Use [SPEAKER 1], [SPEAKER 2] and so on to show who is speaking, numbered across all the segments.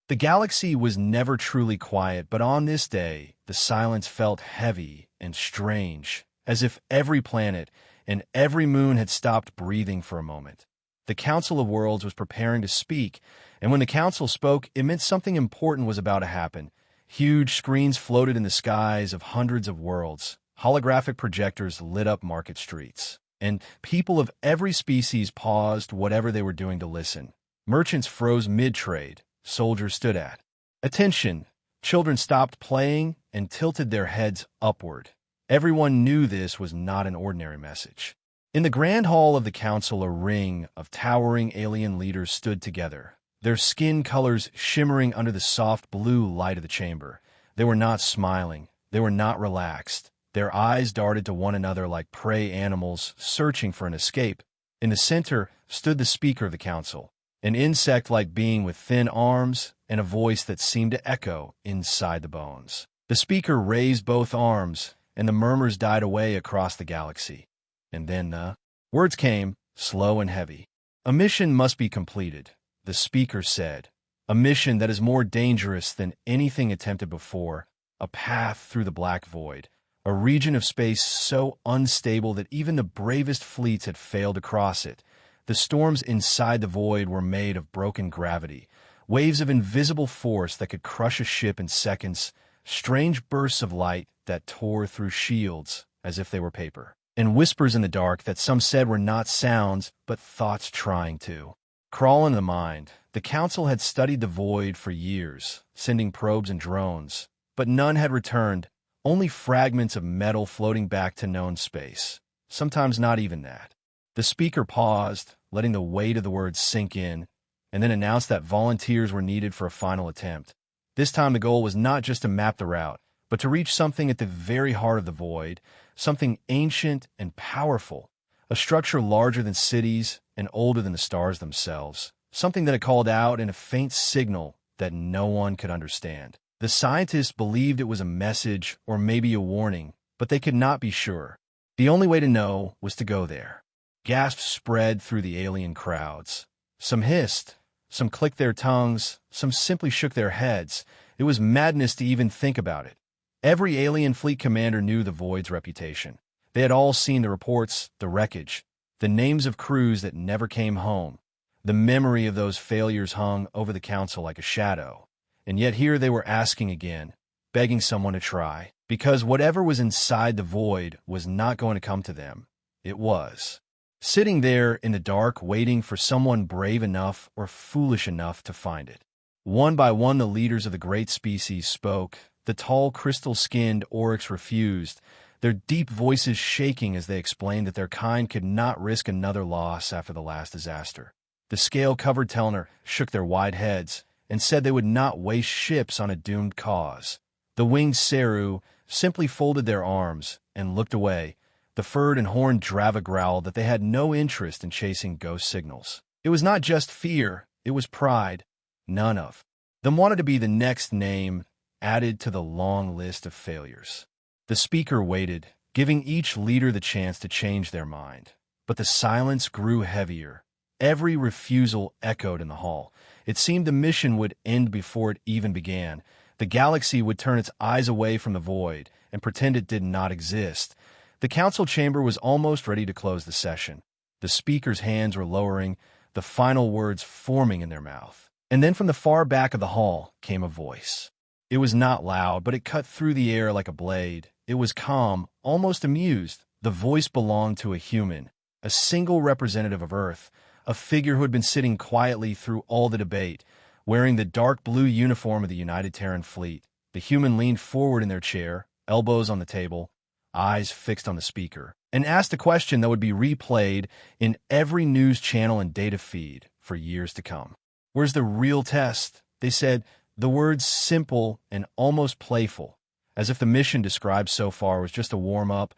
[SPEAKER 1] The galaxy was never truly quiet, but on this day, the silence felt heavy and strange, as if every planet and every moon had stopped breathing for a moment. The Council of Worlds was preparing to speak, and when the Council spoke, it meant something important was about to happen. Huge screens floated in the skies of hundreds of worlds. Holographic projectors lit up market streets, and people of every species paused whatever they were doing to listen. Merchants froze mid-trade. Soldiers stood at attention. Children stopped playing and tilted their heads upward. Everyone knew this was not an ordinary message. In the grand hall of the council, a ring of towering alien leaders stood together, their skin colors shimmering under the soft blue light of the chamber. They were not smiling. They were not relaxed. Their eyes darted to one another like prey animals searching for an escape. In the center stood the speaker of the council, an insect-like being with thin arms and a voice that seemed to echo inside the bones. The speaker raised both arms, and the murmurs died away across the galaxy. And then the words came, slow and heavy. "A mission must be completed," the speaker said. "A mission that is more dangerous than anything attempted before. A path through the black void. A region of space so unstable that even the bravest fleets had failed to cross it. The storms inside the void were made of broken gravity, waves of invisible force that could crush a ship in seconds, strange bursts of light that tore through shields as if they were paper, and whispers in the dark that some said were not sounds but thoughts trying to crawl into the mind. The council had studied the void for years, sending probes and drones, but none had returned, only fragments of metal floating back to known space, sometimes not even that. The speaker paused, letting the weight of the words sink in, and then announced that volunteers were needed for a final attempt. This time the goal was not just to map the route, but to reach something at the very heart of the void, something ancient and powerful, a structure larger than cities and older than the stars themselves, something that had called out in a faint signal that no one could understand. The scientists believed it was a message or maybe a warning, but they could not be sure. The only way to know was to go there. Gasps spread through the alien crowds. Some hissed, some clicked their tongues, some simply shook their heads. It was madness to even think about it. Every alien fleet commander knew the Void's reputation. They had all seen the reports, the wreckage, the names of crews that never came home. The memory of those failures hung over the council like a shadow. And yet here they were asking again, begging someone to try, because whatever was inside the Void was not going to come to them. It was sitting there in the dark, waiting for someone brave enough or foolish enough to find it. One by one, the leaders of the great species spoke. The tall, crystal-skinned Oryx refused, their deep voices shaking as they explained that their kind could not risk another loss after the last disaster. The scale-covered Telner shook their wide heads and said they would not waste ships on a doomed cause. The winged Seru simply folded their arms and looked away. The furred and horned Drava growled that they had no interest in chasing ghost signals. It was not just fear, it was pride. None of them wanted to be the next name added to the long list of failures. The speaker waited, giving each leader the chance to change their mind. But the silence grew heavier. Every refusal echoed in the hall. It seemed the mission would end before it even began. The galaxy would turn its eyes away from the void and pretend it did not exist. The council chamber was almost ready to close the session. The speaker's hands were lowering, the final words forming in their mouth. And then from the far back of the hall came a voice. It was not loud, but it cut through the air like a blade. It was calm, almost amused. The voice belonged to a human, a single representative of Earth, a figure who had been sitting quietly through all the debate, wearing the dark blue uniform of the United Terran Fleet. The human leaned forward in their chair, elbows on the table, eyes fixed on the speaker, and asked a question that would be replayed in every news channel and data feed for years to come. "Where's the real test?" They said, the words simple and almost playful, as if the mission described so far was just a warm-up,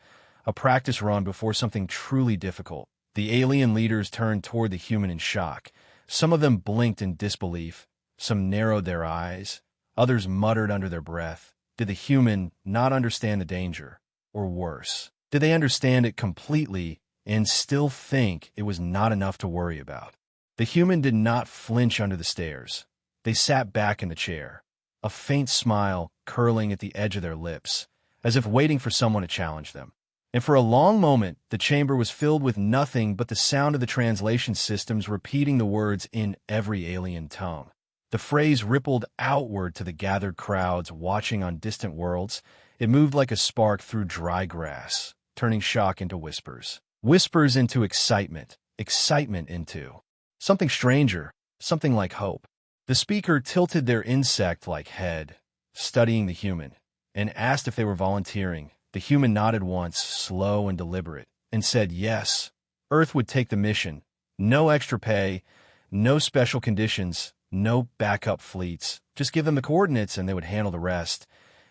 [SPEAKER 1] a practice run before something truly difficult. The alien leaders turned toward the human in shock. Some of them blinked in disbelief, some narrowed their eyes, others muttered under their breath. Did the human not understand the danger? Or worse, did they understand it completely and still think it was not enough to worry about? The human did not flinch under the stares. They sat back in the chair, a faint smile curling at the edge of their lips, as if waiting for someone to challenge them. And for a long moment, the chamber was filled with nothing but the sound of the translation systems repeating the words in every alien tongue. The phrase rippled outward to the gathered crowds watching on distant worlds. It moved like a spark through dry grass, turning shock into whispers. Whispers into excitement, excitement into something stranger, something like hope. The speaker tilted their insect-like head, studying the human, and asked if they were volunteering. The human nodded once, slow and deliberate, and said yes. Earth would take the mission. No extra pay, no special conditions, no backup fleets. Just give them the coordinates and they would handle the rest.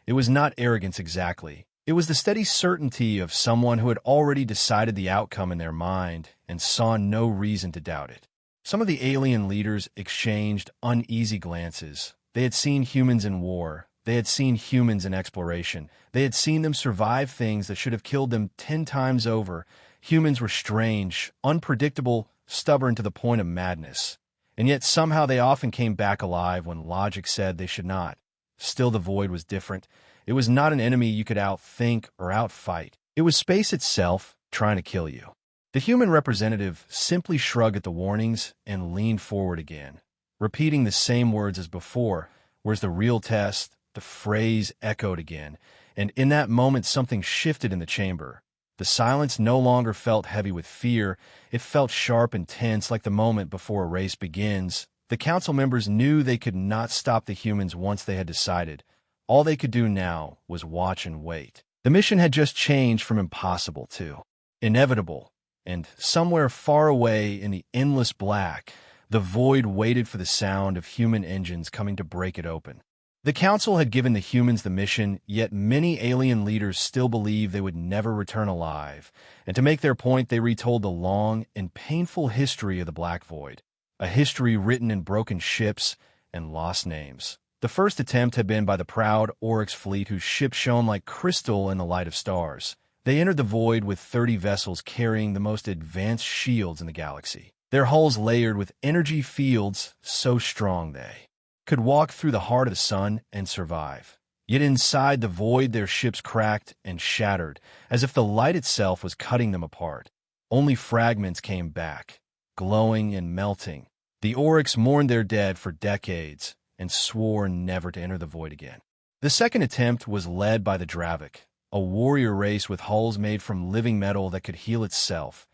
[SPEAKER 1] It was not arrogance exactly. It was the steady certainty of someone who had already decided the outcome in their mind and saw no reason to doubt it. Some of the alien leaders exchanged uneasy glances. They had seen humans in war. They had seen humans in exploration. They had seen them survive things that should have killed them 10 times over. Humans were strange, unpredictable, stubborn to the point of madness. And yet somehow they often came back alive when logic said they should not. Still, the void was different. It was not an enemy you could outthink or outfight. It was space itself trying to kill you. The human representative simply shrugged at the warnings and leaned forward again, repeating the same words as before. Where's the real test? The phrase echoed again, and in that moment something shifted in the chamber. The silence no longer felt heavy with fear. It felt sharp and tense, like the moment before a race begins. The council members knew they could not stop the humans once they had decided. All they could do now was watch and wait. The mission had just changed from impossible to inevitable, and somewhere far away in the endless black, the void waited for the sound of human engines coming to break it open. The council had given the humans the mission, yet many alien leaders still believed they would never return alive, and to make their point, they retold the long and painful history of the Black Void, a history written in broken ships and lost names. The first attempt had been by the proud Oryx fleet, whose ship shone like crystal in the light of stars. They entered the void with 30 vessels carrying the most advanced shields in the galaxy, their hulls layered with energy fields so strong they could walk through the heart of the sun and survive. Yet inside the void, their ships cracked and shattered, as if the light itself was cutting them apart. Only fragments came back, glowing and melting. The Oryx mourned their dead for decades and swore never to enter the void again. The second attempt was led by the Dravik, a warrior race with hulls made from living metal that could heal itself.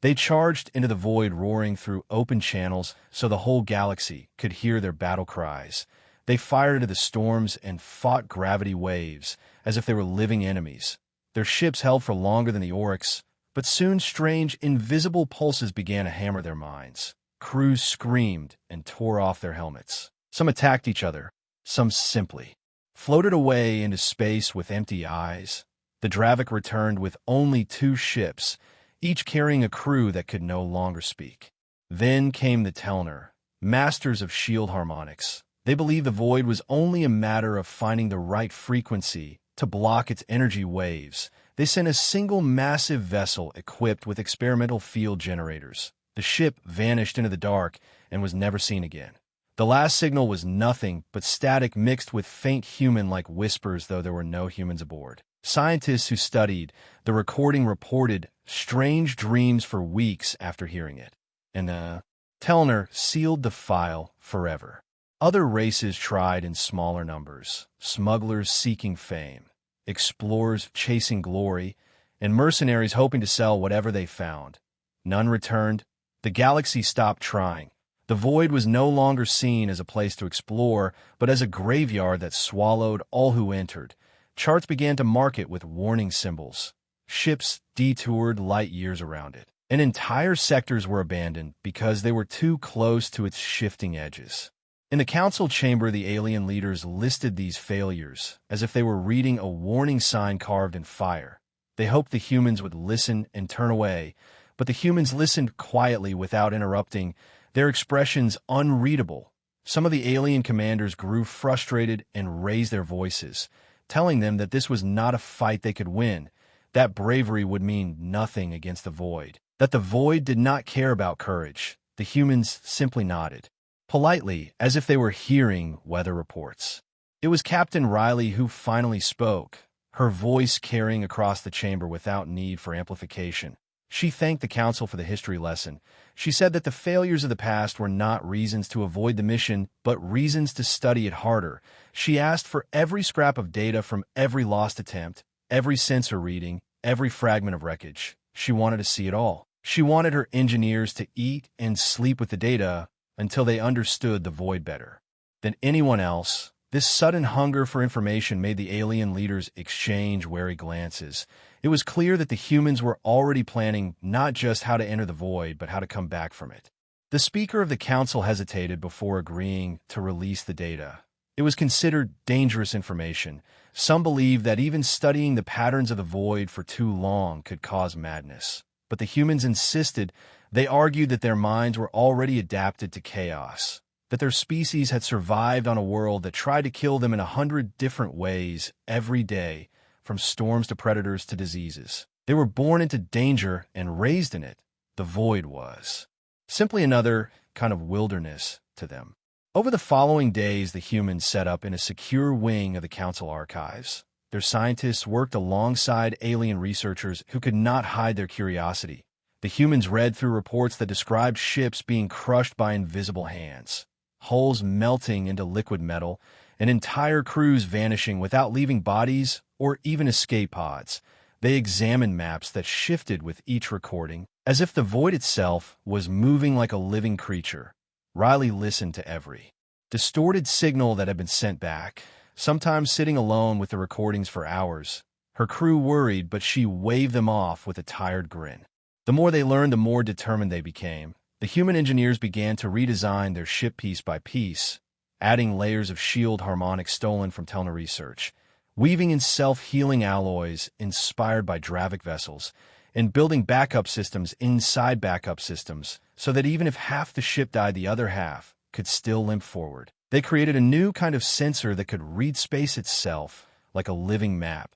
[SPEAKER 1] They charged into the void, roaring through open channels so the whole galaxy could hear their battle cries. They fired into the storms and fought gravity waves as if they were living enemies. Their ships held for longer than the Oryx, but soon strange, invisible pulses began to hammer their minds. Crews screamed and tore off their helmets. Some attacked each other. Some simply floated away into space with empty eyes. The Dravik returned with only 2 ships, each carrying a crew that could no longer speak. Then came the Telner, masters of shield harmonics. They believed the void was only a matter of finding the right frequency to block its energy waves. They sent a single massive vessel equipped with experimental field generators. The ship vanished into the dark and was never seen again. The last signal was nothing but static mixed with faint human-like whispers, though there were no humans aboard. Scientists who studied the recording reported strange dreams for weeks after hearing it, and Telner sealed the file forever. Other races tried in smaller numbers, smugglers seeking fame, explorers chasing glory, and mercenaries hoping to sell whatever they found. None returned. The galaxy stopped trying. The void was no longer seen as a place to explore, but as a graveyard that swallowed all who entered. Charts began to mark it with warning symbols. Ships detoured light years around it, and entire sectors were abandoned because they were too close to its shifting edges. In the council chamber, the alien leaders listed these failures as if they were reading a warning sign carved in fire. They hoped the humans would listen and turn away, but the humans listened quietly without interrupting, their expressions unreadable. Some of the alien commanders grew frustrated and raised their voices, telling them that this was not a fight they could win, that bravery would mean nothing against the void, that the void did not care about courage. The humans simply nodded. politely, as if they were hearing weather reports. It was Captain Riley who finally spoke, her voice carrying across the chamber without need for amplification. She thanked the Council for the history lesson. She said that the failures of the past were not reasons to avoid the mission, but reasons to study it harder. She asked for every scrap of data from every lost attempt, every sensor reading, every fragment of wreckage. She wanted to see it all. She wanted her engineers to eat and sleep with the data until they understood the void better than anyone else. This sudden hunger for information made the alien leaders exchange wary glances. It was clear that the humans were already planning not just how to enter the void, but how to come back from it. The Speaker of the Council hesitated before agreeing to release the data. It was considered dangerous information. Some believed that even studying the patterns of the void for too long could cause madness. But the humans insisted. They argued that their minds were already adapted to chaos, that their species had survived on a world that tried to kill them in 100 different ways every day, from storms to predators to diseases. They were born into danger and raised in it. The void was simply another kind of wilderness to them. Over the following days, the humans set up in a secure wing of the Council archives. Their scientists worked alongside alien researchers who could not hide their curiosity. The humans read through reports that described ships being crushed by invisible hands, hulls melting into liquid metal, and entire crews vanishing without leaving bodies or even escape pods. They examined maps that shifted with each recording, as if the void itself was moving like a living creature. Riley listened to every distorted signal that had been sent back, sometimes sitting alone with the recordings for hours. Her crew worried, but she waved them off with a tired grin. The more they learned, the more determined they became. The human engineers began to redesign their ship piece by piece, adding layers of shield harmonics stolen from Telna research, weaving in self-healing alloys inspired by Dravik vessels, and building backup systems inside backup systems so that even if half the ship died, the other half could still limp forward. They created a new kind of sensor that could read space itself like a living map,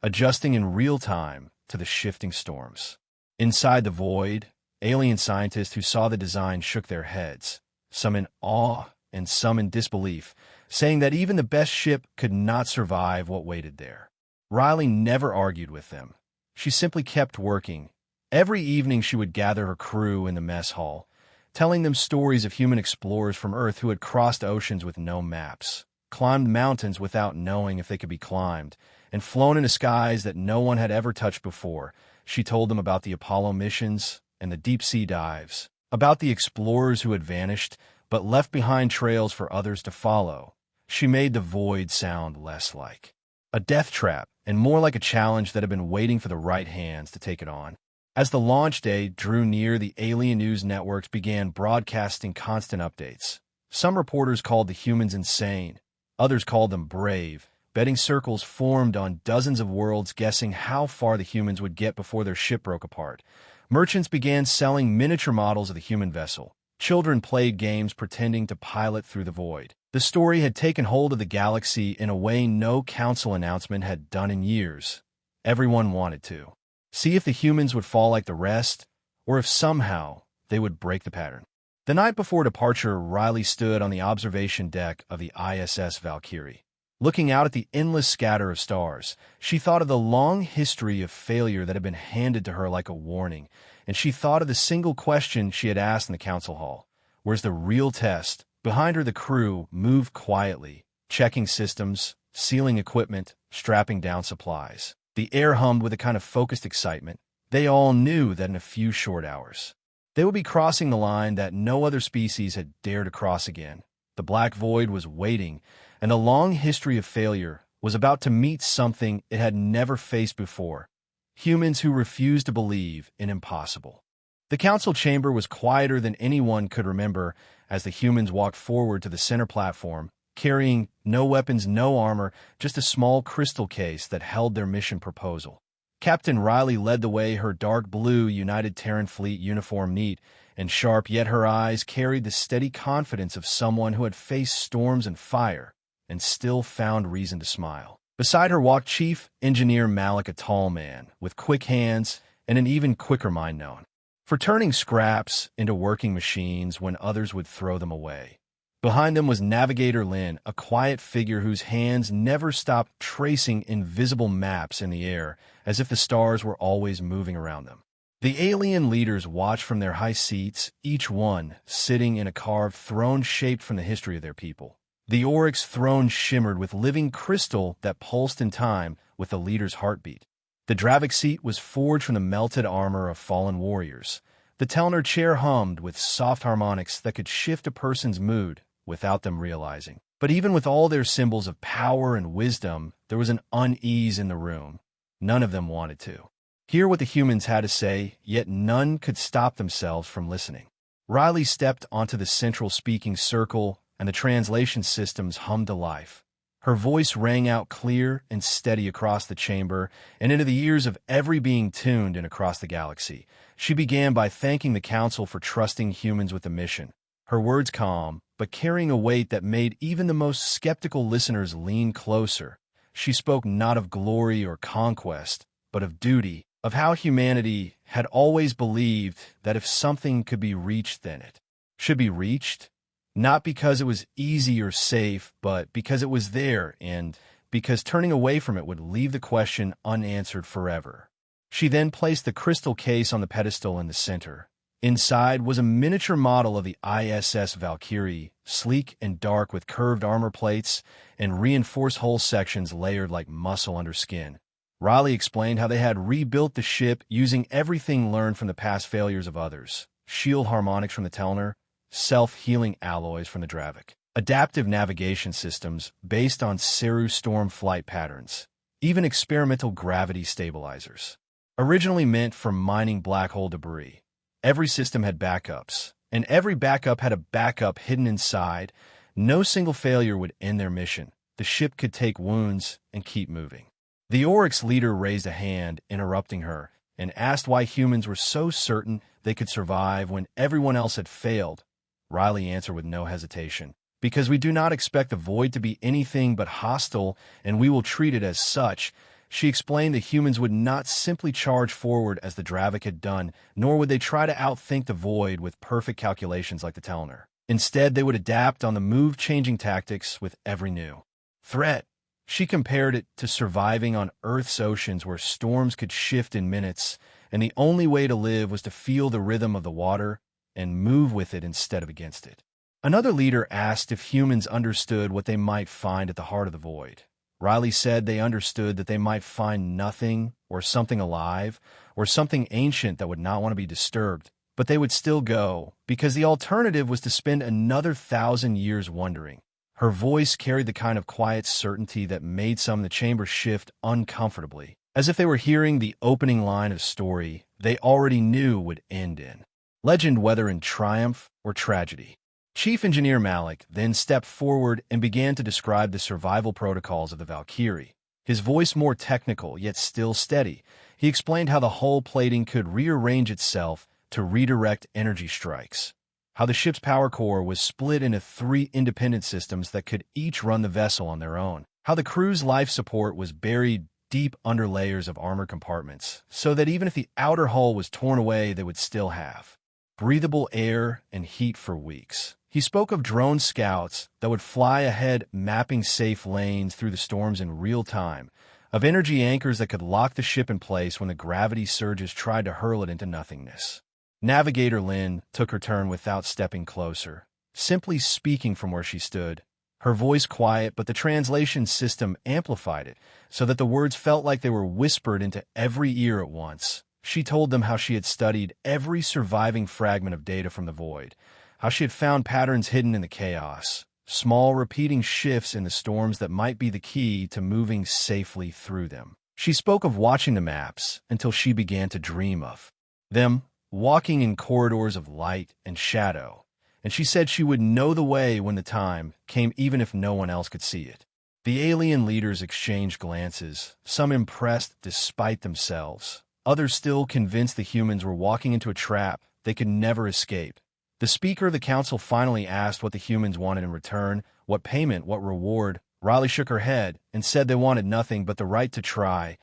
[SPEAKER 1] adjusting in real time to the shifting storms. Inside the void, alien scientists who saw the design shook their heads, some in awe and some in disbelief, saying that even the best ship could not survive what waited there. Riley never argued with them. She simply kept working. Every evening she would gather her crew in the mess hall, telling them stories of human explorers from Earth who had crossed oceans with no maps, climbed mountains without knowing if they could be climbed, and flown into skies that no one had ever touched before. She told them about the Apollo missions and the deep-sea dives, about the explorers who had vanished but left behind trails for others to follow. She made the void sound less like a death trap and more like a challenge that had been waiting for the right hands to take it on. As the launch day drew near, the alien news networks began broadcasting constant updates. Some reporters called the humans insane. Others called them brave. Betting circles formed on dozens of worlds, guessing how far the humans would get before their ship broke apart. Merchants began selling miniature models of the human vessel. Children played games pretending to pilot through the void. The story had taken hold of the galaxy in a way no council announcement had done in years. Everyone wanted to see if the humans would fall like the rest, or if somehow they would break the pattern. The night before departure, Riley stood on the observation deck of the ISS Valkyrie. Looking out at the endless scatter of stars, she thought of the long history of failure that had been handed to her like a warning, and she thought of the single question she had asked in the council hall. Where's the real test? Behind her, the crew moved quietly, checking systems, sealing equipment, strapping down supplies. The air hummed with a kind of focused excitement. They all knew that in a few short hours, they would be crossing the line that no other species had dared to cross again. The black void was waiting, and the long history of failure was about to meet something it had never faced before. Humans who refused to believe in impossible. The council chamber was quieter than anyone could remember as the humans walked forward to the center platform, carrying no weapons, no armor, just a small crystal case that held their mission proposal. Captain Riley led the way, her dark blue United Terran Fleet uniform neat and sharp, yet her eyes carried the steady confidence of someone who had faced storms and fire and still found reason to smile. Beside her walked Chief Engineer Malik, a tall man with quick hands and an even quicker mind known for turning scraps into working machines when others would throw them away. Behind them was Navigator Lin, a quiet figure whose hands never stopped tracing invisible maps in the air, as if the stars were always moving around them. The alien leaders watched from their high seats, each one sitting in a carved throne shaped from the history of their people. The oryx throne shimmered with living crystal that pulsed in time with the leader's heartbeat. The Dravik seat was forged from the melted armor of fallen warriors. The Telner chair hummed with soft harmonics that could shift a person's mood without them realizing. But even with all their symbols of power and wisdom, there was an unease in the room. None of them wanted to hear what the humans had to say, yet none could stop themselves from listening. Riley stepped onto the central speaking circle, and the translation systems hummed to life. Her voice rang out clear and steady across the chamber and into the ears of every being tuned in across the galaxy. She began by thanking the Council for trusting humans with the mission. Her words calm, but carrying a weight that made even the most skeptical listeners lean closer. She spoke not of glory or conquest, but of duty, of how humanity had always believed that if something could be reached, then it should be reached. Not because it was easy or safe, but because it was there, and because turning away from it would leave the question unanswered forever. She then placed the crystal case on the pedestal in the center. Inside was a miniature model of the ISS Valkyrie, sleek and dark with curved armor plates and reinforced hull sections layered like muscle under skin. Riley explained how they had rebuilt the ship using everything learned from the past failures of others: shield harmonics from the Telner, self-healing alloys from the Dravik, adaptive navigation systems based on Ceru storm flight patterns, even experimental gravity stabilizers. Originally meant for mining black hole debris, every system had backups, and every backup had a backup hidden inside. No single failure would end their mission. The ship could take wounds and keep moving. The Oryx leader raised a hand, interrupting her, and asked why humans were so certain they could survive when everyone else had failed. Riley answered with no hesitation, "Because we do not expect the void to be anything but hostile, and we will treat it as such." She explained that humans would not simply charge forward as the Dravik had done, nor would they try to outthink the void with perfect calculations like the Telner. Instead, they would adapt on the move, changing tactics with every new threat. She compared it to surviving on Earth's oceans where storms could shift in minutes, and the only way to live was to feel the rhythm of the water and move with it instead of against it. Another leader asked if humans understood what they might find at the heart of the void. Riley said they understood that they might find nothing, or something alive, or something ancient that would not want to be disturbed, but they would still go, because the alternative was to spend another 1,000 years wondering. Her voice carried the kind of quiet certainty that made some in the chamber shift uncomfortably, as if they were hearing the opening line of a story they already knew would end in legend, whether in triumph or tragedy. Chief Engineer Malik then stepped forward and began to describe the survival protocols of the Valkyrie. His voice more technical, yet still steady. He explained how the hull plating could rearrange itself to redirect energy strikes, how the ship's power core was split into 3 independent systems that could each run the vessel on their own, how the crew's life support was buried deep under layers of armor compartments, so that even if the outer hull was torn away, they would still have breathable air and heat for weeks. He spoke of drone scouts that would fly ahead, mapping safe lanes through the storms in real time, of energy anchors that could lock the ship in place when the gravity surges tried to hurl it into nothingness. Navigator Lin took her turn without stepping closer, simply speaking from where she stood. Her voice quiet, but the translation system amplified it, so that the words felt like they were whispered into every ear at once. She told them how she had studied every surviving fragment of data from the void, how she had found patterns hidden in the chaos, small repeating shifts in the storms that might be the key to moving safely through them. She spoke of watching the maps until she began to dream of them walking in corridors of light and shadow, and she said she would know the way when the time came, even if no one else could see it. The alien leaders exchanged glances, some impressed despite themselves, others still convinced the humans were walking into a trap they could never escape. The Speaker of the Council finally asked what the humans wanted in return, what payment, what reward. Riley shook her head and said they wanted nothing but the right to try.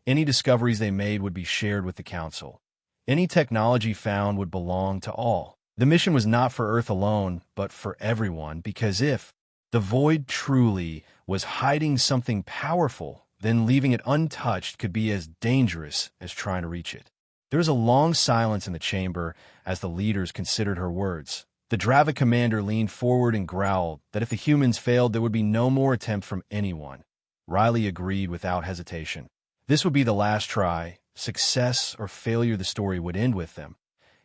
[SPEAKER 1] Any discoveries they made would be shared with the Council. Any technology found would belong to all. The mission was not for Earth alone, but for everyone, because if the void truly was hiding something powerful, then leaving it untouched could be as dangerous as trying to reach it. There was a long silence in the chamber as the leaders considered her words. The Drava commander leaned forward and growled that if the humans failed, there would be no more attempt from anyone. Riley agreed without hesitation. This would be the last try. Success or failure, the story would end with them.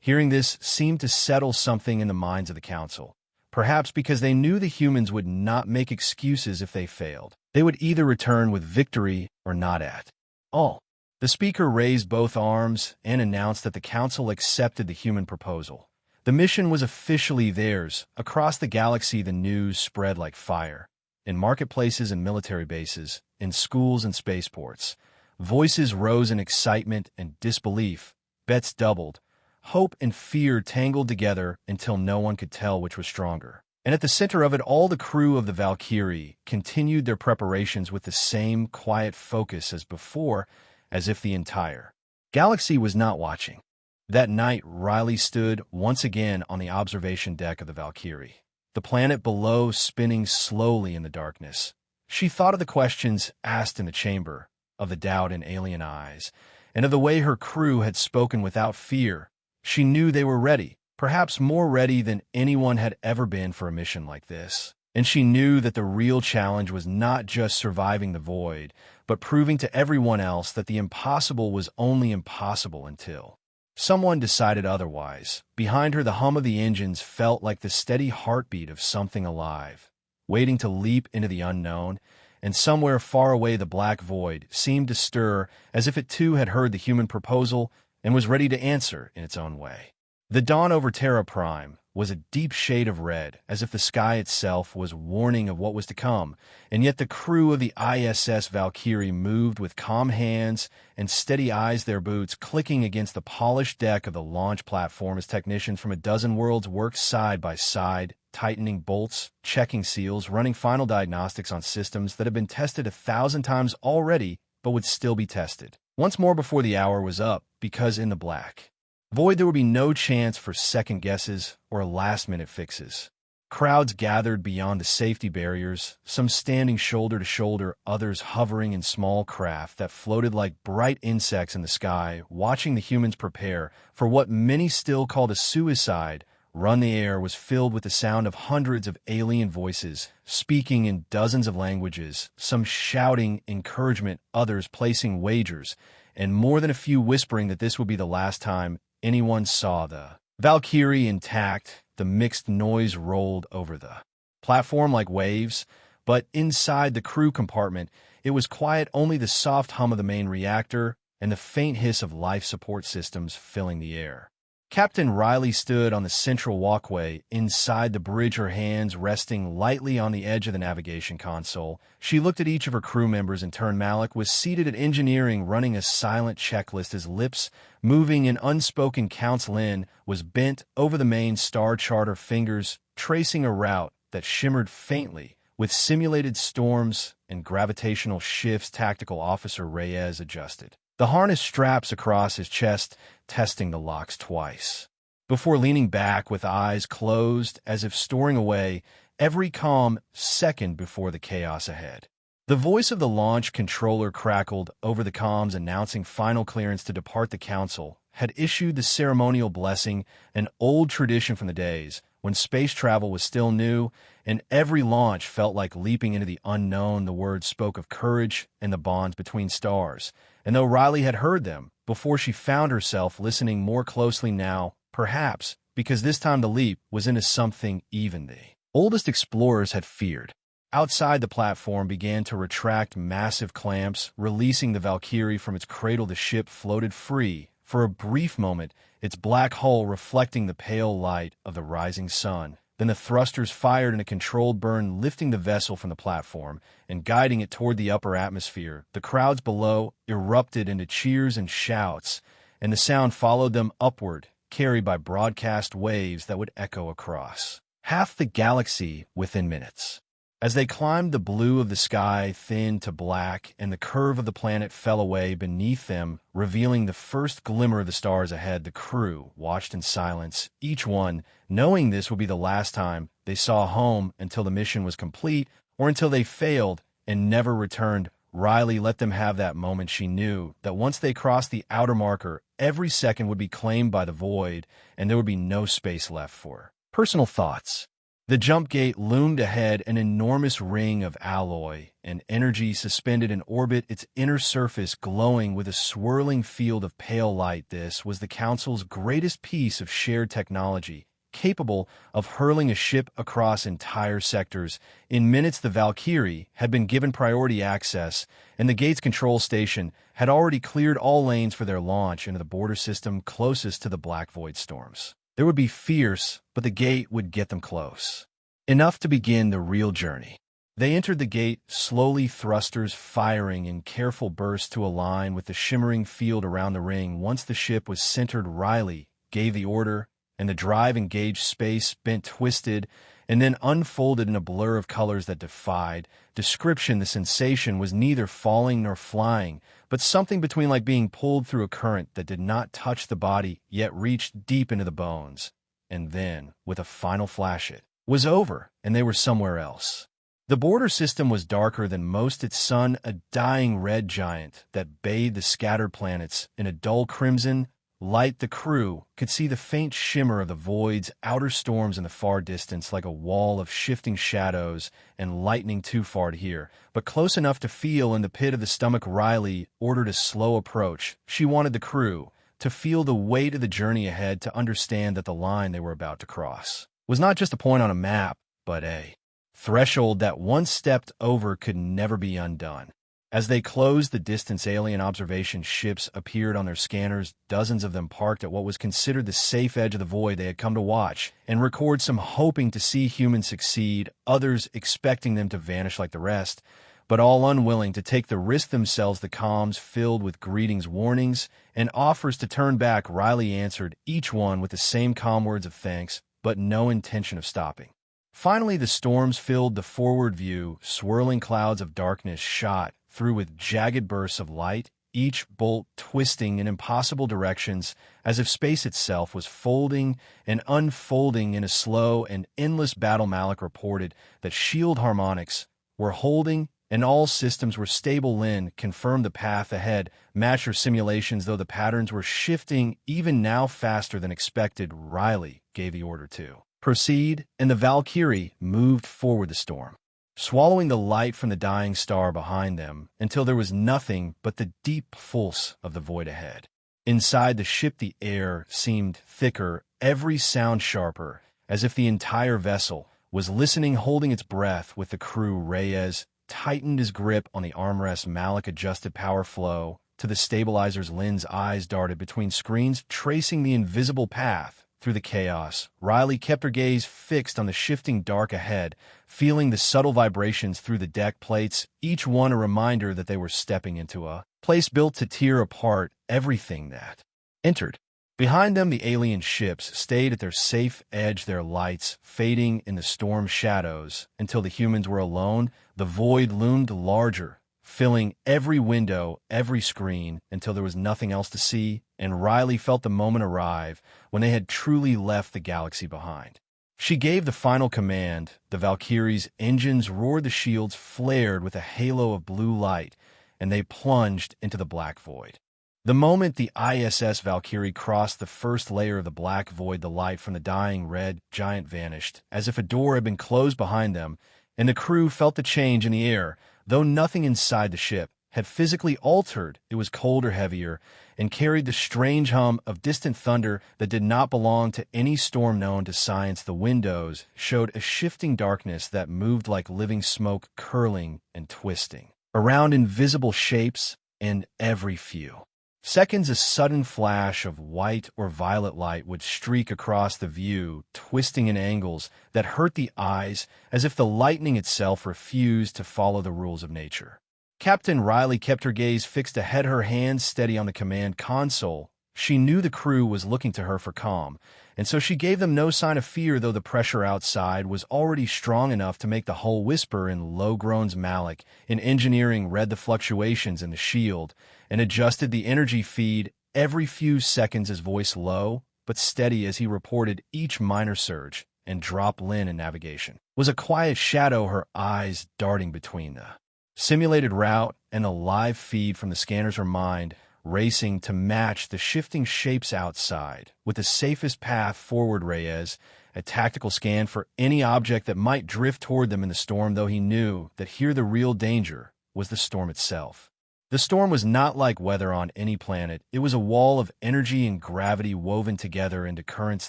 [SPEAKER 1] Hearing this seemed to settle something in the minds of the council. Perhaps because they knew the humans would not make excuses if they failed. They would either return with victory or not at all. The speaker raised both arms and announced that the council accepted the human proposal. The mission was officially theirs. Across the galaxy, the news spread like fire. In marketplaces and military bases, in schools and spaceports, voices rose in excitement and disbelief. Bets doubled. Hope and fear tangled together until no one could tell which was stronger. And at the center of it all, the crew of the Valkyrie continued their preparations with the same quiet focus as before, as if the entire galaxy was not watching. That night, Riley stood once again on the observation deck of the Valkyrie, the planet below spinning slowly in the darkness. She thought of the questions asked in the chamber, of the doubt in alien eyes, and of the way her crew had spoken without fear. She knew they were ready, perhaps more ready than anyone had ever been for a mission like this. And she knew that the real challenge was not just surviving the void, but proving to everyone else that the impossible was only impossible until someone decided otherwise. Behind her, the hum of the engines felt like the steady heartbeat of something alive, waiting to leap into the unknown, and somewhere far away the black void seemed to stir as if it too had heard the human proposal and was ready to answer in its own way. The dawn over Terra Prime was a deep shade of red, as if the sky itself was warning of what was to come, and yet the crew of the ISS Valkyrie moved with calm hands and steady eyes, their boots clicking against the polished deck of the launch platform as technicians from a dozen worlds worked side by side, tightening bolts, checking seals, running final diagnostics on systems that had been tested 1,000 times already but would still be tested once more before the hour was up, because in the black void there would be no chance for second guesses or last-minute fixes. Crowds gathered beyond the safety barriers, some standing shoulder to shoulder, others hovering in small craft that floated like bright insects in the sky, watching the humans prepare for what many still called a suicide run. The air was filled with the sound of hundreds of alien voices, speaking in dozens of languages, some shouting encouragement, others placing wagers, and more than a few whispering that this would be the last time anyone saw the Valkyrie intact. The mixed noise rolled over the platform like waves, but inside the crew compartment, it was quiet, only the soft hum of the main reactor and the faint hiss of life support systems filling the air. Captain Riley stood on the central walkway inside the bridge, her hands resting lightly on the edge of the navigation console. She looked at each of her crew members in turn. Malik was seated at engineering, running a silent checklist, his lips moving in unspoken counts. Lynn was bent over the main star chart, her fingers tracing a route that shimmered faintly with simulated storms and gravitational shifts. Tactical Officer Reyes adjusted the harness straps across his chest, testing the locks twice, before leaning back with eyes closed as if storing away every calm second before the chaos ahead. The voice of the launch controller crackled over the comms, announcing final clearance to depart. The council had issued the ceremonial blessing, an old tradition from the days when space travel was still new, and every launch felt like leaping into the unknown. The words spoke of courage and the bonds between stars, and though Riley had heard them before, she found herself listening more closely now, perhaps because this time the leap was into something even the oldest explorers had feared. Outside, the platform began to retract massive clamps, releasing the Valkyrie from its cradle. The ship floated free for a brief moment, its black hull reflecting the pale light of the rising sun. Then the thrusters fired in a controlled burn, lifting the vessel from the platform and guiding it toward the upper atmosphere. The crowds below erupted into cheers and shouts, and the sound followed them upward, carried by broadcast waves that would echo across half the galaxy within minutes. As they climbed, the blue of the sky thinned to black, and the curve of the planet fell away beneath them, revealing the first glimmer of the stars ahead. The crew watched in silence, each one knowing this would be the last time they saw home until the mission was complete or until they failed and never returned. Riley let them have that moment. She knew that once they crossed the outer marker, every second would be claimed by the void, and there would be no space left for her. Personal thoughts. The jump gate loomed ahead, an enormous ring of alloy and energy suspended in orbit, its inner surface glowing with a swirling field of pale light. This was the Council's greatest piece of shared technology, capable of hurling a ship across entire sectors. In minutes, the Valkyrie had been given priority access, and the gate's control station had already cleared all lanes for their launch into the border system closest to the Black Void storms. They would be fierce, but the gate would get them close. Enough to begin the real journey. They entered the gate slowly, thrusters firing in careful bursts to align with the shimmering field around the ring. Once the ship was centered, Riley gave the order, and the drive engaged. Space bent, twisted, and then unfolded in a blur of colors that defied description. The sensation was neither falling nor flying, but something between, like being pulled through a current that did not touch the body, yet reached deep into the bones. And then, with a final flash, it was over, and they were somewhere else. The border system was darker than most, its sun a dying red giant that bathed the scattered planets in a dull crimson light. The crew could see the faint shimmer of the void's outer storms in the far distance, like a wall of shifting shadows and lightning too far to hear, but close enough to feel. In the pit of the stomach, Riley ordered a slow approach. She wanted the crew to feel the weight of the journey ahead, to understand that the line they were about to cross was not just a point on a map, but a threshold that once stepped over could never be undone. As they closed the distance, alien observation ships appeared on their scanners, dozens of them parked at what was considered the safe edge of the void. They had come to watch and record, some hoping to see humans succeed, others expecting them to vanish like the rest, but all unwilling to take the risk themselves. The comms filled with greetings, warnings, and offers to turn back. Riley answered each one with the same calm words of thanks, but no intention of stopping. Finally, the storms filled the forward view. Swirling clouds of darkness shot through with jagged bursts of light, each bolt twisting in impossible directions, as if space itself was folding and unfolding in a slow and endless battle. Malik reported that shield harmonics were holding and all systems were stable. Lynn confirmed the path ahead matched her simulations, though the patterns were shifting even now faster than expected. Riley gave the order to proceed, and the Valkyrie moved forward the storm, swallowing the light from the dying star behind them until there was nothing but the deep pulse of the void ahead. Inside the ship, the air seemed thicker, every sound sharper, as if the entire vessel was listening, holding its breath. With the crew, Reyes tightened his grip on the armrest. Malik adjusted power flow to the stabilizers. Lynn's eyes darted between screens, tracing the invisible path through the chaos. Riley kept her gaze fixed on the shifting dark ahead, feeling the subtle vibrations through the deck plates, each one a reminder that they were stepping into a place built to tear apart everything that entered. Behind them, the alien ships stayed at their safe edge, their lights fading in the storm shadows until the humans were alone. The void loomed larger, filling every window, every screen, until there was nothing else to see, and Riley felt the moment arrive when they had truly left the galaxy behind. She gave the final command. The Valkyrie's engines roared, the shields flared with a halo of blue light, and they plunged into the black void. The moment the ISS Valkyrie crossed the first layer of the black void, the light from the dying red giant vanished, as if a door had been closed behind them, and the crew felt the change in the air. Though nothing inside the ship had physically altered, it was colder, heavier, and carried the strange hum of distant thunder that did not belong to any storm known to science. The windows showed a shifting darkness that moved like living smoke, curling and twisting around invisible shapes, and every few seconds a sudden flash of white or violet light would streak across the view, twisting in angles that hurt the eyes, as if the lightning itself refused to follow the rules of nature. Captain Riley kept her gaze fixed ahead, her hands steady on the command console. She knew the crew was looking to her for calm, and so she gave them no sign of fear, though the pressure outside was already strong enough to make the hull whisper in low groans. Malik, in engineering, read the fluctuations in the shield and adjusted the energy feed every few seconds, his voice low but steady as he reported each minor surge and drop. Lynn in navigation was a quiet shadow, her eyes darting between the simulated route and the live feed from the scanners, her mind racing to match the shifting shapes outside. With the safest path forward, Reyes, a tactical scan for any object that might drift toward them in the storm, though he knew that here the real danger was the storm itself. The storm was not like weather on any planet. It was a wall of energy and gravity woven together into currents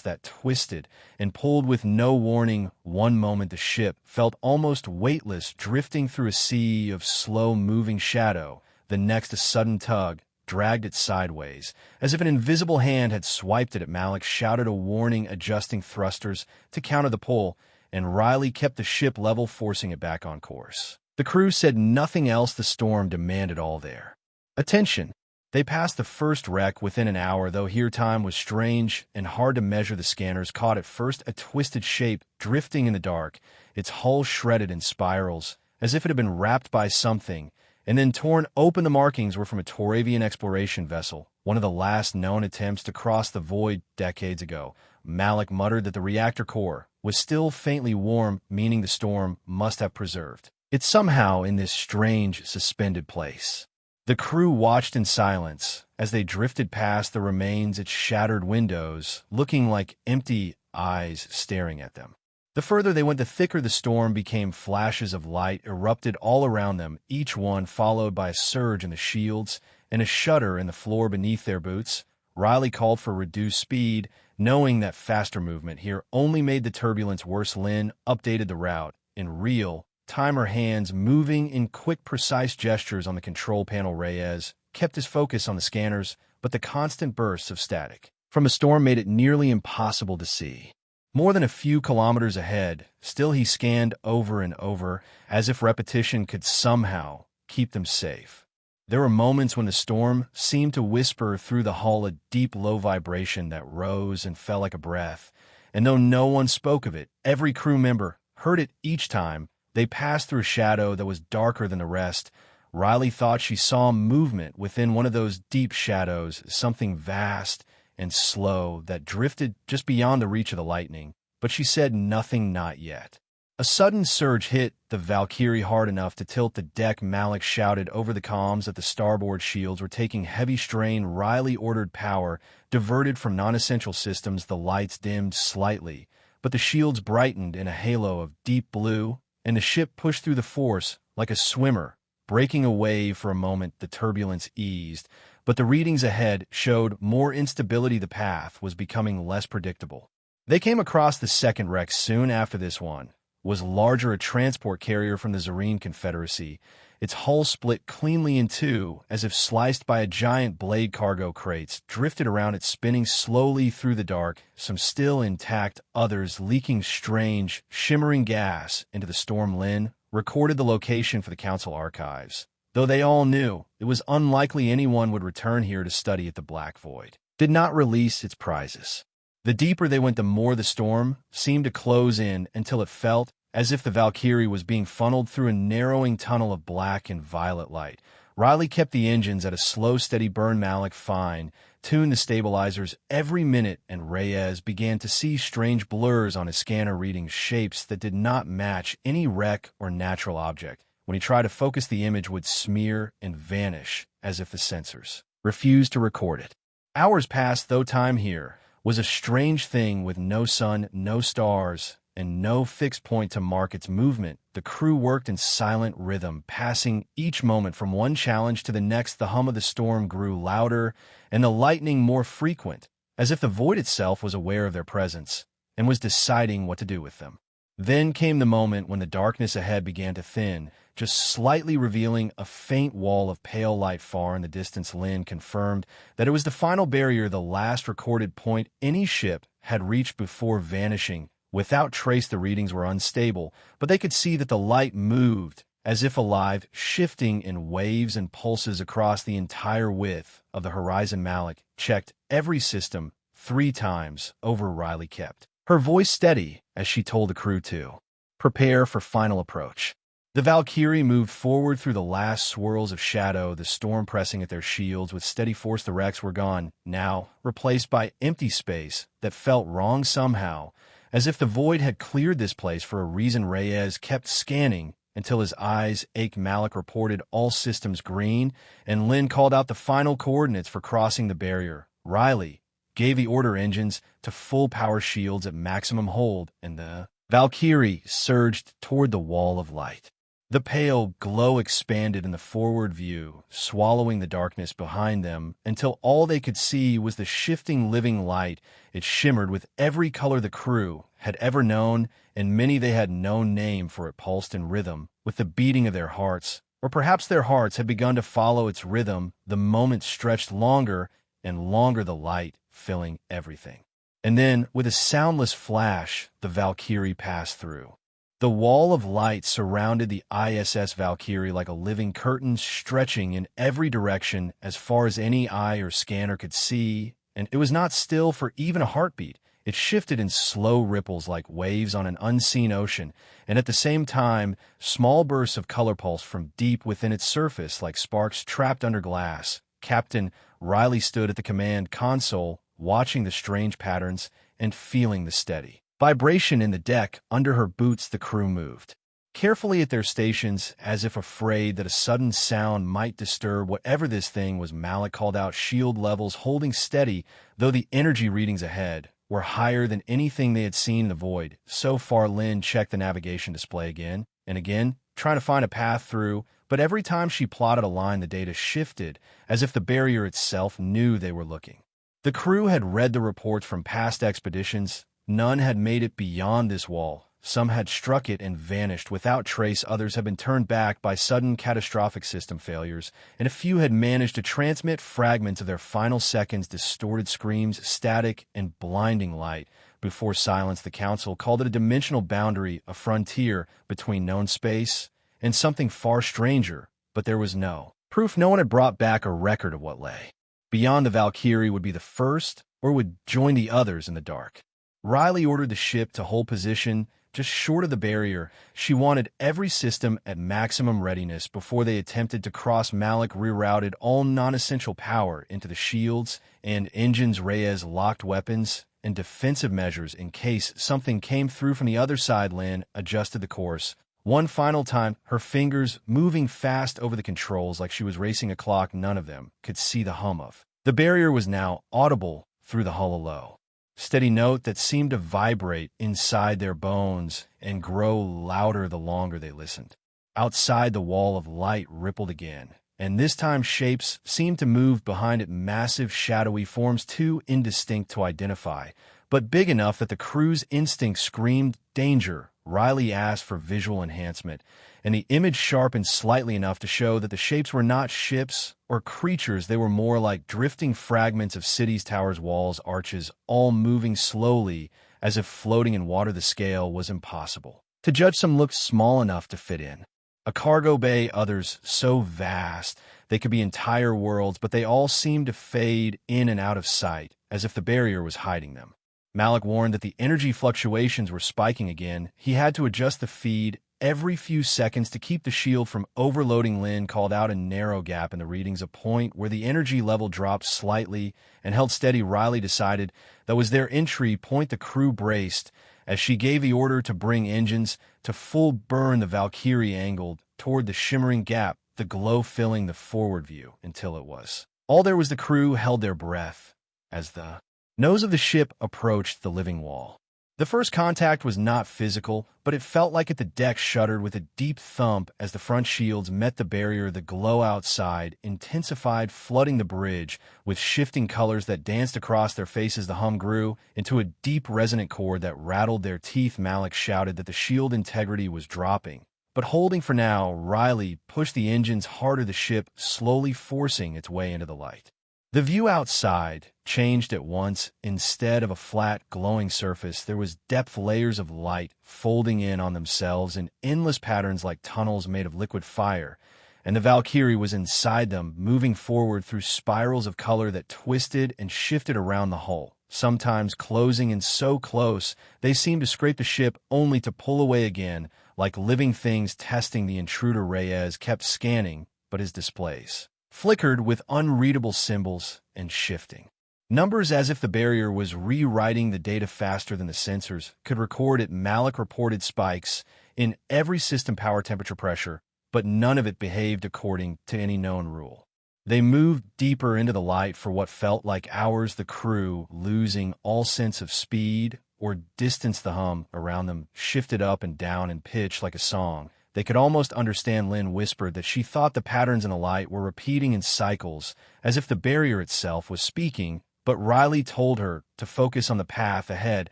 [SPEAKER 1] that twisted and pulled with no warning. One moment the ship felt almost weightless, drifting through a sea of slow-moving shadow. The next, a sudden tug dragged it sideways, as if an invisible hand had swiped it. Malik shouted a warning, adjusting thrusters to counter the pull, and Riley kept the ship level, forcing it back on course. The crew said nothing else. The storm demanded all their attention. They passed the first wreck within an hour, though here time was strange and hard to measure. The scanners caught at first a twisted shape drifting in the dark, its hull shredded in spirals, as if it had been wrapped by something, and then torn open. The markings were from a Toravian exploration vessel, one of the last known attempts to cross the void decades ago. Malik muttered that the reactor core was still faintly warm, meaning the storm must have preserved it somehow in this strange, suspended place. The crew watched in silence as they drifted past the remains, its shattered windows looking like empty eyes staring at them. The further they went, the thicker the storm became. Flashes of light erupted all around them, each one followed by a surge in the shields and a shudder in the floor beneath their boots. Riley called for reduced speed, knowing that faster movement here only made the turbulence worse. Lynn updated the route in real time, her hands moving in quick, precise gestures on the control panel. Reyes kept his focus on the scanners, but the constant bursts of static from the storm made it nearly impossible to see more than a few kilometers ahead. Still, he scanned over and over, as if repetition could somehow keep them safe. There were moments when the storm seemed to whisper through the hull, a deep, low vibration that rose and fell like a breath, and though no one spoke of it, every crew member heard it each time they passed through a shadow that was darker than the rest. Riley thought she saw movement within one of those deep shadows, something vast and slow that drifted just beyond the reach of the lightning, but she said nothing. Not yet. A sudden surge hit the Valkyrie hard enough to tilt the deck. Malik shouted over the comms that the starboard shields were taking heavy strain. Riley ordered power diverted from non-essential systems. The lights dimmed slightly, but the shields brightened in a halo of deep blue, and the ship pushed through the force like a swimmer, breaking a wave. For a moment, the turbulence eased, but the readings ahead showed more instability. The path was becoming less predictable. They came across the second wreck soon after. This one was larger, a transport carrier from the Zareen Confederacy. Its hull split cleanly in two, as if sliced by a giant blade. Cargo crates drifted around it, spinning slowly through the dark, some still intact, others leaking strange, shimmering gas into the storm. Lynn recorded the location for the Council archives, though they all knew it was unlikely anyone would return here to study it. The Black Void did not release its prizes. The deeper they went, the more the storm seemed to close in, until it felt as if the Valkyrie was being funneled through a narrowing tunnel of black and violet light. Riley kept the engines at a slow, steady burn. Malik fine-tuned the stabilizers every minute, and Reyes began to see strange blurs on his scanner, reading shapes that did not match any wreck or natural object. When he tried to focus, the image would smear and vanish, as if the sensors refused to record it. Hours passed, though time here was a strange thing, with no sun, no stars, and no fixed point to mark its movement. The crew worked in silent rhythm, passing each moment from one challenge to the next. The hum of the storm grew louder and the lightning more frequent, as if the void itself was aware of their presence and was deciding what to do with them. Then came the moment when the darkness ahead began to thin, just slightly revealing a faint wall of pale light far in the distance. Lynn confirmed that it was the final barrier, the last recorded point any ship had reached before vanishing without trace. The readings were unstable, but they could see that the light moved as if alive, shifting in waves and pulses across the entire width of the horizon. Malik checked every system 3 times over. Riley kept her voice steady as she told the crew to prepare for final approach. The Valkyrie moved forward through the last swirls of shadow, the storm pressing at their shields with steady force. The wrecks were gone, now replaced by empty space that felt wrong somehow, as if the void had cleared this place for a reason. Reyes kept scanning until his eyes ached. Malik reported all systems green, and Lynn called out the final coordinates for crossing the barrier. Riley gave the order engines to full power, shields at maximum hold, and the Valkyrie surged toward the wall of light. The pale glow expanded in the forward view, swallowing the darkness behind them until all they could see was the shifting living light. It shimmered with every color the crew had ever known, and many they had no name for. It pulsed in rhythm with the beating of their hearts, or perhaps their hearts had begun to follow its rhythm. The moment stretched longer and longer, the light filling everything. And then, with a soundless flash, the Valkyrie passed through. The wall of light surrounded the ISS Valkyrie like a living curtain, stretching in every direction as far as any eye or scanner could see, and it was not still for even a heartbeat. It shifted in slow ripples like waves on an unseen ocean, and at the same time, small bursts of color pulsed from deep within its surface like sparks trapped under glass. Captain Riley stood at the command console, watching the strange patterns and feeling the steady vibration in the deck under her boots. The crew moved carefully at their stations, as if afraid that a sudden sound might disturb whatever this thing was. Malik called out shield levels, holding steady, though the energy readings ahead were higher than anything they had seen in the void so far. Lynn checked the navigation display again and again, trying to find a path through, but every time she plotted a line, the data shifted, as if the barrier itself knew they were looking. The crew had read the reports from past expeditions. None had made it beyond this wall. Some had struck it and vanished without trace. Others had been turned back by sudden catastrophic system failures, and a few had managed to transmit fragments of their final seconds, distorted screams, static, and blinding light. Before silence, the Council called it a dimensional boundary, a frontier between known space and something far stranger, but there was no proof. No one had brought back a record of what lay beyond. The Valkyrie would be the first, or would join the others in the dark. Riley ordered the ship to hold position just short of the barrier. She wanted every system at maximum readiness before they attempted to cross. Malik rerouted all non-essential power into the shields and engines. Reyes locked weapons and defensive measures in case something came through from the other side. Lynn adjusted the course one final time, her fingers moving fast over the controls like she was racing a clock. None of them could see the hum of the barrier was now audible through the hollow low, steady note that seemed to vibrate inside their bones and grow louder the longer they listened. Outside, the wall of light rippled again, and this time shapes seemed to move behind it, massive shadowy forms too indistinct to identify, but big enough that the crew's instinct screamed danger. Riley asked for visual enhancement, and the image sharpened slightly enough to show that the shapes were not ships or creatures. They were more like drifting fragments of cities, towers, walls, arches, all moving slowly as if floating in water. The scale was impossible to judge. Some looked small enough to fit in a cargo bay, others so vast they could be entire worlds, but they all seemed to fade in and out of sight, as if the barrier was hiding them. Malik warned that the energy fluctuations were spiking again. He had to adjust the feed every few seconds to keep the shield from overloading. Lynn called out a narrow gap in the readings, a point where the energy level dropped slightly and held steady. Riley decided that was their entry point. The crew braced as she gave the order to bring engines to full burn. The Valkyrie angled toward the shimmering gap, the glow filling the forward view until it was all there was. The crew held their breath as the nose of the ship approached the living wall. The first contact was not physical, but it felt like it. The deck shuddered with a deep thump as the front shields met the barrier. The glow outside intensified, flooding the bridge with shifting colors that danced across their faces. The hum grew into a deep, resonant chord that rattled their teeth. Malik shouted that the shield integrity was dropping, but holding for now. Riley pushed the engines harder, the ship slowly forcing its way into the light. The view outside changed at once. Instead of a flat, glowing surface, there was depth layers of light folding in on themselves in endless patterns like tunnels made of liquid fire, and the Valkyrie was inside them, moving forward through spirals of color that twisted and shifted around the hull, sometimes closing in so close they seemed to scrape the ship only to pull away again, like living things testing the intruder. Reyes kept scanning, but his displays flickered with unreadable symbols and shifting numbers, as if the barrier was rewriting the data faster than the sensors could record it. Malik reported spikes in every system power temperature pressure, but none of it behaved according to any known rule. They moved deeper into the light for what felt like hours, the crew losing all sense of speed or distance. The hum around them shifted up and down in pitch like a song. They could almost understand. Lynn whispered that she thought the patterns in the light were repeating in cycles, as if the barrier itself was speaking, but Riley told her to focus on the path ahead.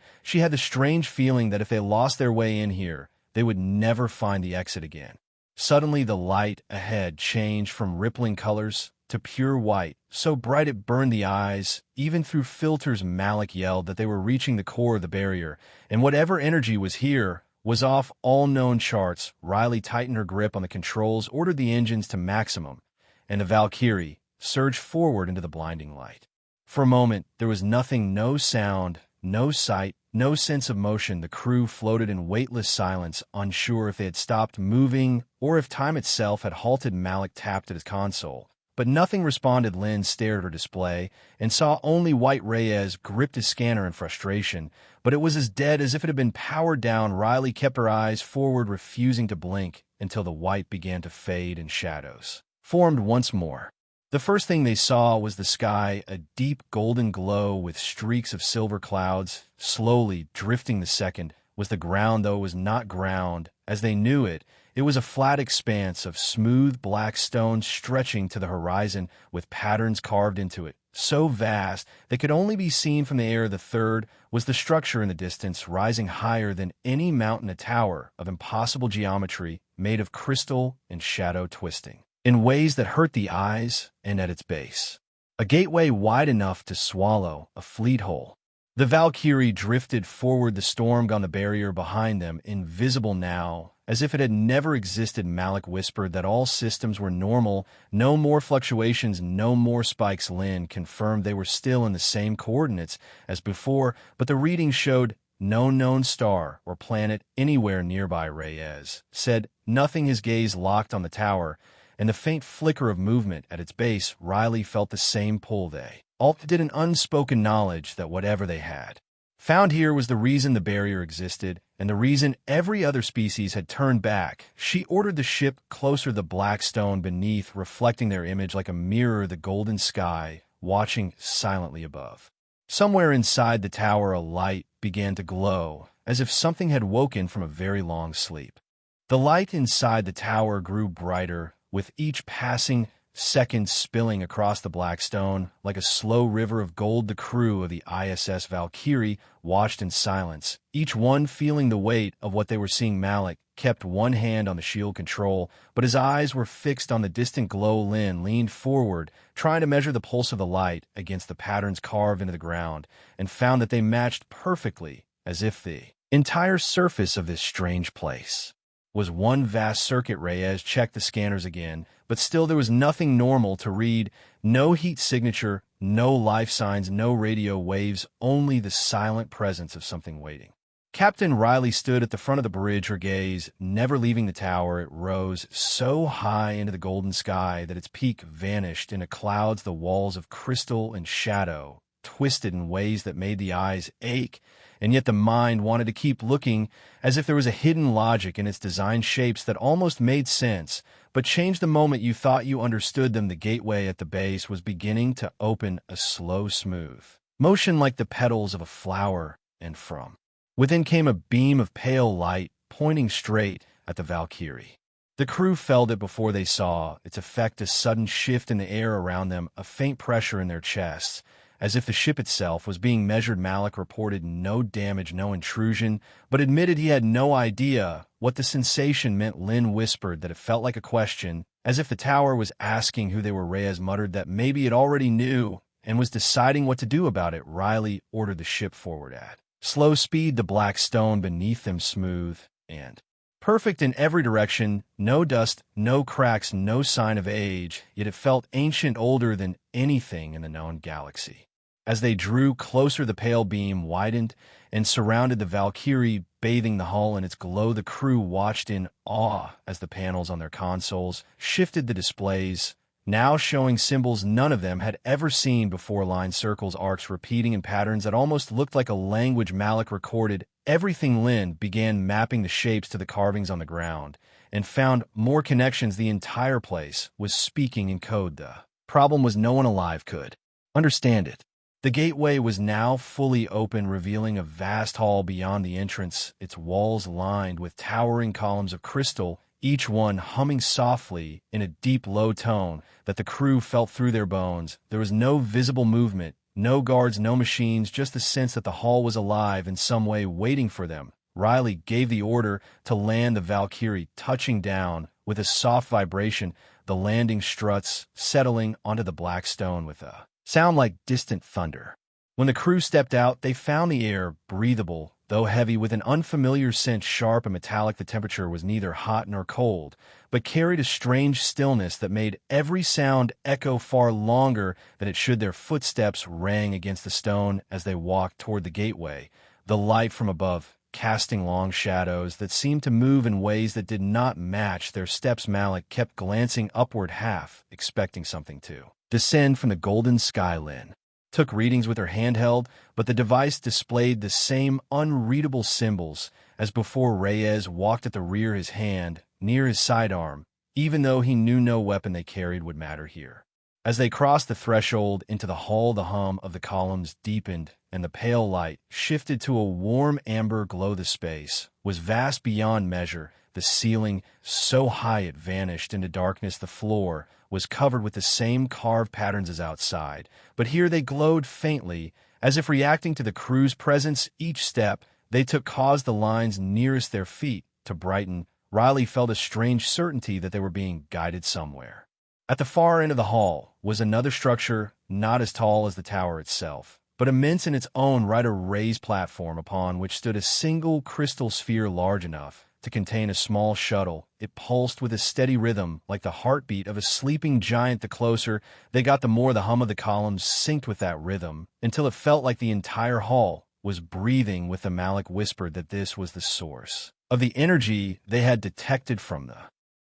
[SPEAKER 1] She had the strange feeling that if they lost their way in here, they would never find the exit again. Suddenly, the light ahead changed from rippling colors to pure white, so bright it burned the eyes, even through filters. Malik yelled that they were reaching the core of the barrier, and whatever energy was here was off all known charts. Riley tightened her grip on the controls, ordered the engines to maximum, and the Valkyrie surged forward into the blinding light. For a moment, there was nothing, no sound, no sight, no sense of motion. The crew floated in weightless silence, unsure if they had stopped moving or if time itself had halted. Malik tapped at his console, but nothing responded. Lynn stared at her display and saw only white. Reyes gripped his scanner in frustration, but it was as dead as if it had been powered down. Riley kept her eyes forward, refusing to blink until the white began to fade and shadows formed once more. The first thing they saw was the sky, a deep golden glow with streaks of silver clouds slowly drifting. The second was the ground, though it was not ground as they knew it. It was a flat expanse of smooth black stone stretching to the horizon with patterns carved into it, so vast they could only be seen from the air. The third was the structure in the distance, rising higher than any mountain, a tower of impossible geometry made of crystal and shadow twisting in ways that hurt the eyes, and at its base, a gateway wide enough to swallow a fleet whole. The Valkyrie drifted forward, the storm on the barrier behind them, invisible now, as if it had never existed. Malik whispered that all systems were normal, no more fluctuations, no more spikes. Lynn confirmed they were still in the same coordinates as before, but the readings showed no known star or planet anywhere nearby. Reyes said nothing, his gaze locked on the tower and the faint flicker of movement at its base. Riley felt the same pull. They all did, an unspoken knowledge that whatever they had found here was the reason the barrier existed and the reason every other species had turned back. She ordered the ship closer, the black stone beneath reflecting their image like a mirror, the golden sky watching silently above. Somewhere inside the tower, a light began to glow, as if something had woken from a very long sleep. The light inside the tower grew brighter, with each passing second spilling across the black stone like a slow river of gold. The crew of the ISS Valkyrie watched in silence, each one feeling the weight of what they were seeing. Malik kept one hand on the shield control, but his eyes were fixed on the distant glow. Lynn leaned forward, trying to measure the pulse of the light against the patterns carved into the ground, and found that they matched perfectly, as if the entire surface of this strange place was one vast circuit. Reyes checked the scanners again, but still there was nothing normal to read. No heat signature, no life signs, no radio waves, only the silent presence of something waiting. Captain Riley stood at the front of the bridge, her gaze never leaving the tower. It rose so high into the golden sky that its peak vanished into clouds, the walls of crystal and shadow, twisted in ways that made the eyes ache, and yet the mind wanted to keep looking, as if there was a hidden logic in its design, shapes that almost made sense, but changed the moment you thought you understood them. The gateway at the base was beginning to open, a slow, smooth motion like the petals of a flower, and from within came a beam of pale light, pointing straight at the Valkyrie. The crew felt it before they saw its effect, a sudden shift in the air around them, a faint pressure in their chests, as if the ship itself was being measured. Malik reported no damage, no intrusion, but admitted he had no idea what the sensation meant. Lynn whispered that it felt like a question, as if the tower was asking who they were. Reyes muttered that maybe it already knew, and was deciding what to do about it, Riley ordered the ship forward at slow speed, the black stone beneath them smooth and perfect in every direction, no dust, no cracks, no sign of age, yet it felt ancient, older than anything in the known galaxy. As they drew closer, the pale beam widened and surrounded the Valkyrie, bathing the hull in its glow. The crew watched in awe as the panels on their consoles shifted, the displays now showing symbols none of them had ever seen before, line circles, arcs repeating in patterns that almost looked like a language Malik recorded everything. Lynn began mapping the shapes to the carvings on the ground and found more connections. The entire place was speaking in code. The problem was no one alive could understand it. The gateway was now fully open, revealing a vast hall beyond the entrance, its walls lined with towering columns of crystal, each one humming softly in a deep, low tone that the crew felt through their bones. There was no visible movement, no guards, no machines, just the sense that the hall was alive in some way, waiting for them. Riley gave the order to land the Valkyrie, touching down with a soft vibration, the landing struts settling onto the black stone with a sound like distant thunder. When the crew stepped out, they found the air breathable, though heavy, with an unfamiliar scent, sharp and metallic. The temperature was neither hot nor cold, but carried a strange stillness that made every sound echo far longer than it should. Their footsteps rang against the stone as they walked toward the gateway, the light from above casting long shadows that seemed to move in ways that did not match their steps. Malik kept glancing upward, half expecting something to descend from the golden sky. Lynn took readings with her handheld, but the device displayed the same unreadable symbols as before. Reyes walked at the rear, his hand near his sidearm, even though he knew no weapon they carried would matter here. As they crossed the threshold into the hall, the hum of the columns deepened, and the pale light shifted to a warm amber glow. The space was vast beyond measure, the ceiling so high it vanished into darkness. The floor was covered with the same carved patterns as outside, but here they glowed faintly, as if reacting to the crew's presence. Each step they took caused the lines nearest their feet to brighten. Riley felt a strange certainty that they were being guided somewhere. At the far end of the hall was another structure, not as tall as the tower itself, but immense in its own right, a raised platform upon which stood a single crystal sphere large enough to contain a small shuttle. It pulsed with a steady rhythm like the heartbeat of a sleeping giant. The closer they got, the more the hum of the columns synced with that rhythm, until it felt like the entire hall was breathing with them. Malik whispered that this was the source of the energy they had detected from the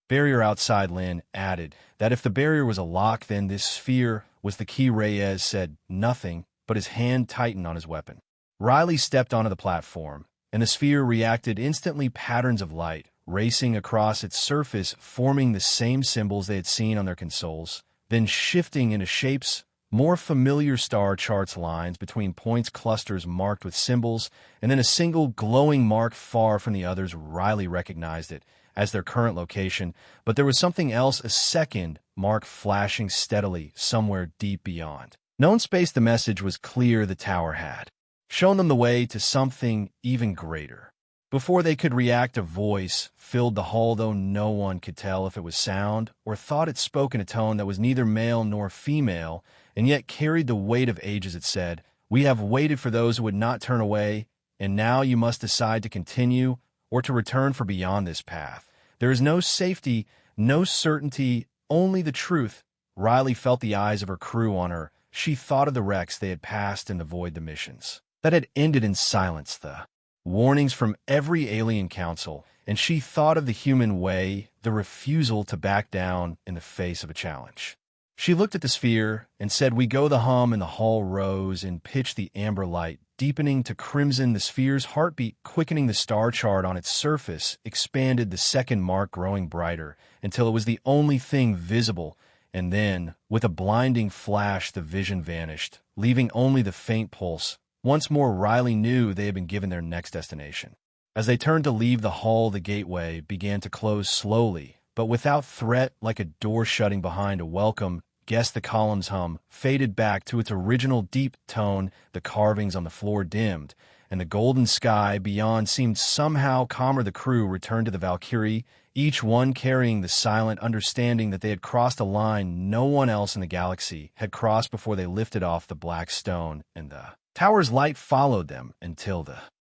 [SPEAKER 1] barrier outside. Lynn added that if the barrier was a lock, then this sphere was the key. Reyes said nothing, but his hand tightened on his weapon. Riley stepped onto the platform, and the sphere reacted instantly. Patterns of light racing across its surface, forming the same symbols they had seen on their consoles, then shifting into shapes more familiar, star charts, lines between points, clusters marked with symbols, and then a single glowing mark far from the others. Riley recognized it as their current location, but there was something else, a second mark flashing steadily somewhere deep beyond known space. The message was clear. The tower had shown them the way to something even greater. Before they could react, a voice filled the hall, though no one could tell if it was sound or thought. It spoke in a tone that was neither male nor female, and yet carried the weight of ages. It said, "We have waited for those who would not turn away, and now you must decide to continue or to return, for beyond this path there is no safety, no certainty, only the truth." Riley felt the eyes of her crew on her. She thought of the wrecks they had passed in the void, the missions that had ended in silence, the warnings from every alien council, and she thought of the human way, the refusal to back down in the face of a challenge. She looked at the sphere and said, "We go." The hum in the hall rose and pitched, the amber light deepening to crimson, the sphere's heartbeat quickening. The star chart on its surface expanded, the second mark growing brighter until it was the only thing visible. And then, with a blinding flash, the vision vanished, leaving only the faint pulse. Once more, Riley knew they had been given their next destination. As they turned to leave the hall, the gateway began to close slowly, but without threat, like a door shutting behind a welcome guest. The columns' hum faded back to its original deep tone, the carvings on the floor dimmed, and the golden sky beyond seemed somehow calmer. The crew returned to the Valkyrie, each one carrying the silent understanding that they had crossed a line no one else in the galaxy had crossed before they lifted off the black stone, and the tower's light followed them until the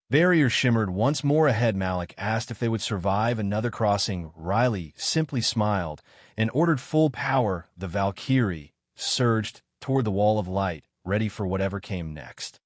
[SPEAKER 1] barrier shimmered once more ahead. Malik asked if they would survive another crossing. Riley simply smiled and ordered full power. The Valkyrie surged toward the wall of light, ready for whatever came next.